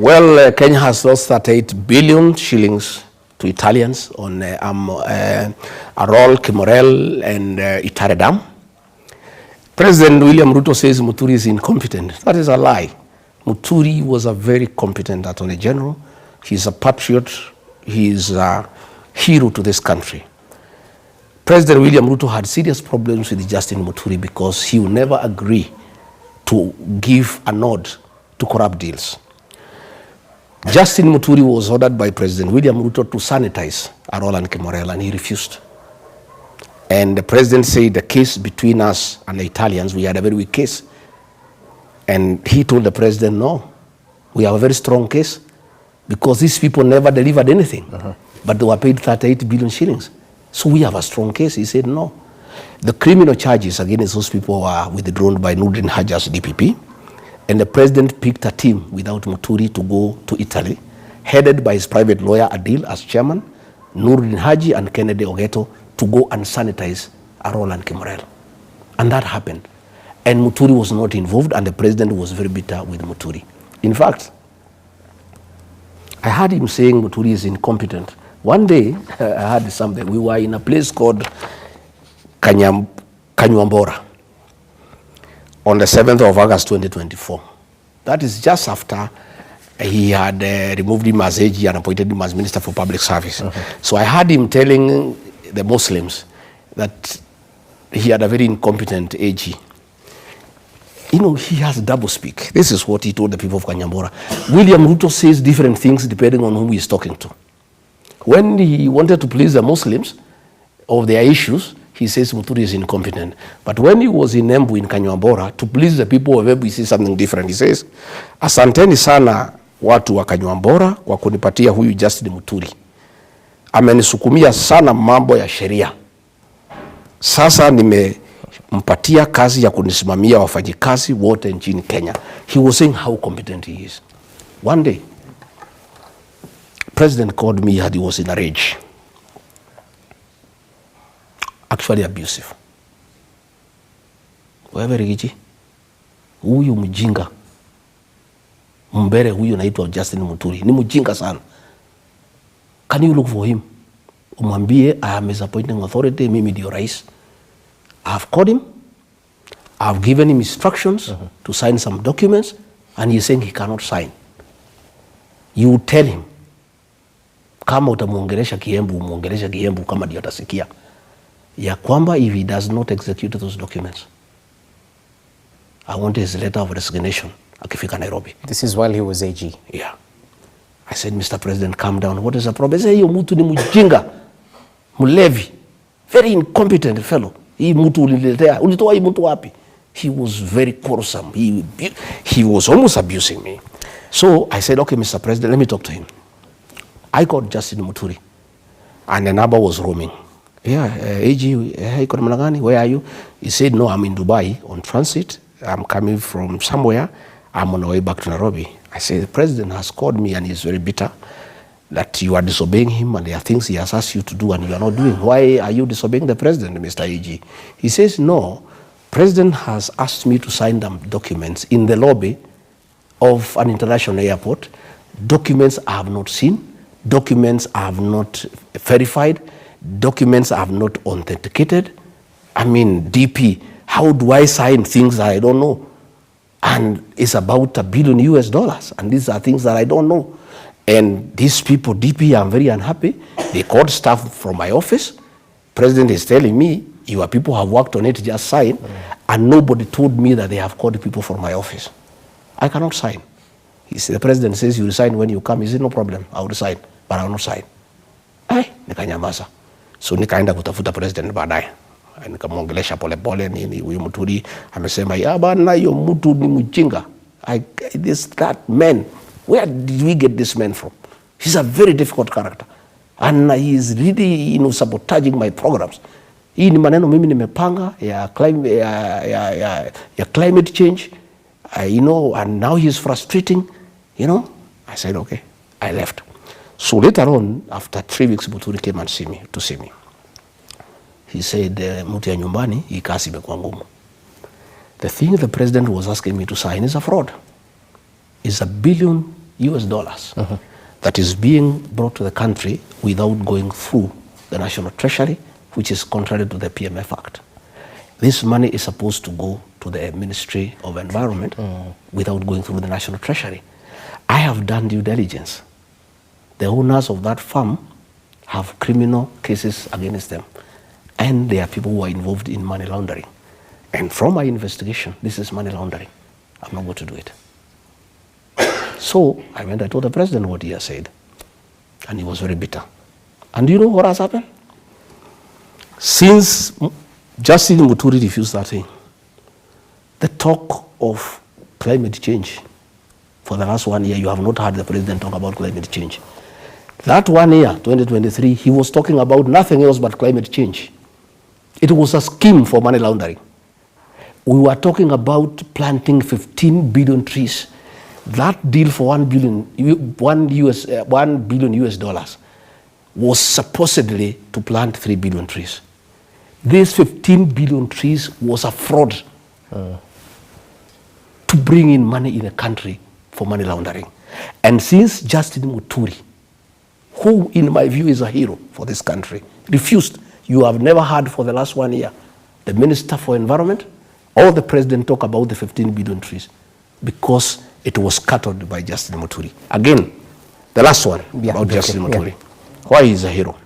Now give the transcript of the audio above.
Well, Kenya has lost 38 billion shillings to Italians on Arol, Kimorel, and Itare Dam. President William Ruto says Muturi is incompetent. That is a lie. Muturi was a very competent Attorney General. He's a patriot. He is a hero to this country. President William Ruto had serious problems with Justin Muturi because he would never agree to give a nod to corrupt deals. Justin Muturi was ordered by President William Ruto to sanitize Arol and Kimorel, and he refused. And the president said the case between us and the Italians, we had a very weak case. And he told the president, no, we have a very strong case because these people never delivered anything, but they were paid 38 billion shillings. So we have a strong case. He said, no. The criminal charges against those people were withdrawn by Nurdin Haja's DPP. And the president picked a team without Muturi to go to Italy, headed by his private lawyer Adil as chairman, Nurdin Haji and Kennedy Ogeto, to go and sanitize Arol and Kimorel. And that happened. And Muturi was not involved, and the president was very bitter with Muturi. In fact, I heard him saying Muturi is incompetent. One day, I heard something. We were in a place called Kanyuambora on the 7th of August 2024. That is just after he had removed him as AG and appointed him as Minister for Public Service. So I heard him telling the Muslims that he had a very incompetent AG. You know, he has double speak. This is what he told the people of Kanyambora. William Ruto says different things depending on whom he is talking to. When he wanted to please the Muslims of their issues, he says Muturi is incompetent. But when he was in Embu in Kanyambora, to please the people of Embu, he says something different. He says, asanteni sana watu wa Kanyambora kwa kunipatia huyu Justin Muturi. Amenisukumia sana mambo ya sheria. Sasa nimempatia kazi ya kunisimamia wafanyikazi wote nchini Kenya. He was saying how competent he is. One day, President called me and he was in a rage. Actually abusive. Wewe Rigathi, huyu mjinga, mbere huyu naitwa Justin Muturi, ni mjinga sana. Can you look for him? Umwambie, I am his appointing authority, mimi ndio rais. I have called him, I have given him instructions to sign some documents, and he is saying he cannot sign. You tell him, kama utamuongelesha Kiembu, umuongelesha Kiembu kama ndio atasikia. Ya kwamba if he does not execute those documents, I want his letter of resignation akifika Nairobi. This is while he was AG. Yeah. I said, Mr. President, calm down. What is the problem? He said, hiyo mtu ni mjinga, mlevi, very incompetent fellow. Hii mtu uliletea, ulitoa hii mtu wapi? He was very quarrelsome. He was almost abusing me. So I said, okay, Mr. President, let me talk to him. I called Justin Muturi, and the number was roaming. Yeah, AG, where are you? He said, no, I'm in Dubai on transit. I'm coming from somewhere. I'm on the way back to Nairobi. I said, the president has called me and he's very bitter that you are disobeying him and there are things he has asked you to do and you are not doing. Why are you disobeying the president, Mr. AG? He says, no, president has asked me to sign them documents in the lobby of an international airport. Documents I have not seen, documents I have not verified, documents I have not authenticated. I mean, DP, how do I sign things that I don't know? And it's about $1 billion US, and these are things that I don't know. And these people, DP, I'm very unhappy. They called staff from my office. President is telling me, your people have worked on it, just sign. And nobody told me that they have called people from my office. I cannot sign. The president says, you resign when you come. He said, no problem, I will resign, but I will not sign. Nikanyamaza. So nikaenda kutafuta president baadaye. Nikamwongelesha pole pole nini huyu Muturi amesema ya bana hiyo mtu ni mjinga. That man, where did we get this man from? He's a very difficult character and he is really, sabotaging my programs. Hii ni maneno mimi nimepanga ya climate change, and now he is frustrating, I said okay, I left. So later on, after 3 weeks, Muturi came and to see me. He said, mtu ya nyumbani, hii kazi imekuwa ngumu. The thing the president was asking me to sign is a fraud. It's $1 billion US dollars that is being brought to the country without going through the National Treasury, which is contrary to the PMF Act. This money is supposed to go to the Ministry of Environment without going through the National Treasury. I have done due diligence. The owners of that farm have criminal cases against them, and there are people who are involved in money laundering. And from my investigation, this is money laundering. I'm not going to do it. So I told the president what he has said, and he was very bitter. And do you know what has happened? Since Justin Muturi refused that thing, the talk of climate change, for the last 1 year, you have not heard the president talk about climate change. That 1 year, 2023, he was talking about nothing else but climate change. It was a scheme for money laundering. We were talking about planting 15 billion trees. That deal for $1 billion US dollars was supposedly to plant 3 billion trees. These 15 billion trees was a fraud to bring in money in a country for money laundering. And since Justin Muturi, who in my view is a hero for this country, refused, you have never heard for the last 1 year the Minister for Environment or the President talk about the 15 billion trees, because it was scuttled by Justin Muturi. Again, the last one about Justin Muturi. Why he is a hero?